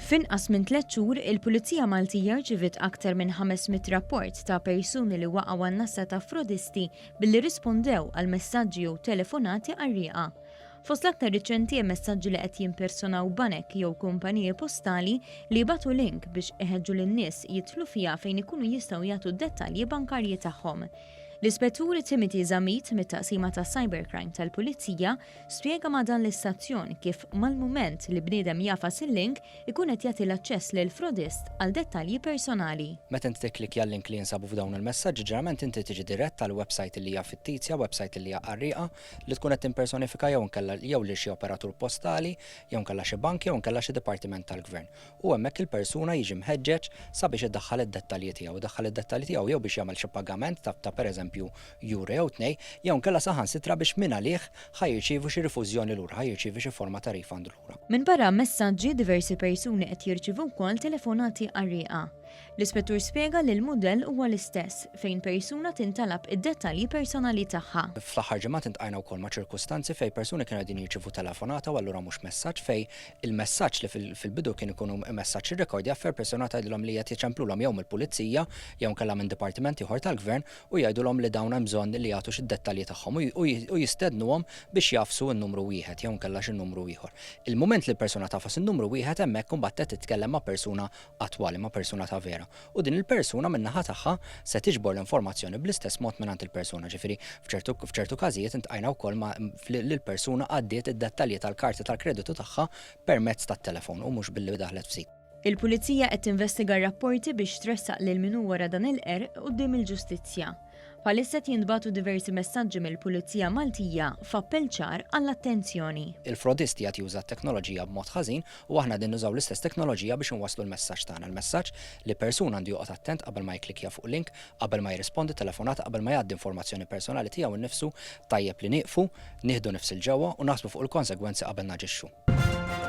F'inqas minn 3 xhur, il-Pulizija Maltija rċivit aktar minn 500 rapport ta' persuni li waqgħu għan-nassa ta' frodisti billi rispondew għal messaġġi jew telefonati għarrieqa. Fost l-aktar riċenti hemm messaġġi li qed jimpersonaw banek jew kumpaniji postali li jibgħatu link biex iħeġġu lin-nies jidħlu fiha fejn ikunu jistgħu jagħtu d-dettalji bankarji tagħhom. L-Ispettur Timothy Zamit mit-taqsima ta' Cybercrime tal-Pulizija spjega ma' dan l-istazzjon kif mal-mument li bniedem jafas il-link ikun qed jagħti l-aċċess lil frodist għal dettalji personali. Meta inti tikklikja l-link li jinsabu f'dawn il-messaġġi, ġeneralment inti tiġi dirett tal-website li hija fittizja, website li hija qarrieqa li tkun qed timpersonifika jew inkella jew li xi operatur postali, jew inkella xi bank jew inkella xi dipartiment tal-gvern. U hemmhekk il-persuna jiġi mħeġġeġ sabiex iddaħħal id-dettalji tiegħu, iddaħħal id-dettalji tiegħu jew biex jagħmel xi pagament ta' pereżempju juri jew tnej, jew inkella saħansitra biex minn għalih ħajjirċievu xi rifużjoni lura, ħajjirċievi xi forma ta' refund lura. Minn barra messaġġi diversi persuni qed jirċievu wkoll telefonati qarrieqa. L-Ispettur spjega li l-mudell huwa l-istess fejn persuna tintalab id-dettalji personali tagħha. Fl-aħħar ġimgħat intqajna wkoll ma' ċirkustanzi fejn persuni kienu qegħdin jirċievu telefonata u allura mhux messaġġ fejn il-messaġġ li fil-bidu kien ikunu messaġġ irrekordja fejn persuna tgħidilhom li qed jiċemplulhom jew mill-pulizija jew inkella minn dipartiment ieħor tal-gvern u jgħidulhom li dawn hemm bżonn li jagħtu xi-dettalji tagħhom u jistednuhom biex jafsu n-numru wieħed jew inkella xi numru ieħor. Il-mument li l-persuna tafas in-numru wieħed hemmhekk imbagħad qed titkellem ma' persuna attwali, ma' persuna ta' vera. U din il-persuna min-naħa tagħha se tiġbor l-informazzjoni bl-istess mod mingħand il-persuna. Ġifieri f'ċertu każijiet intqajna wkoll lill-persuna għaddiet id-dettalji tal-karti tal-kreditu tagħha permezz tat-telefon u mhux billi daħlet f'sit. Il-Pulizija qed tinvestiga rapporti biex tressaq lil min hu wara dan il-qerq quddiem il-ġustizzja. Bħalissa jinbagħtu diversi messaġġi mill-Pulizija Maltija f'appell ċar għall-attenzjoni. Il-frodisti qed juża t-teknoloġija b'mod ħażin u aħna din nużaw l-istess teknoloġija biex inwasslu l-messaġġ tagħna. Il-messaġġ li persuna għandu joqgħod attent qabel ma jklikja fuq link, qabel ma jirrispondi telefonata, qabel ma jgħaddi informazzjoni personali tiegħu innifsu tajjeb li nieqfu, nieħdu nifs il-ġewwa u naħsbu fuq il-konsegwenzi qabel naġixxu.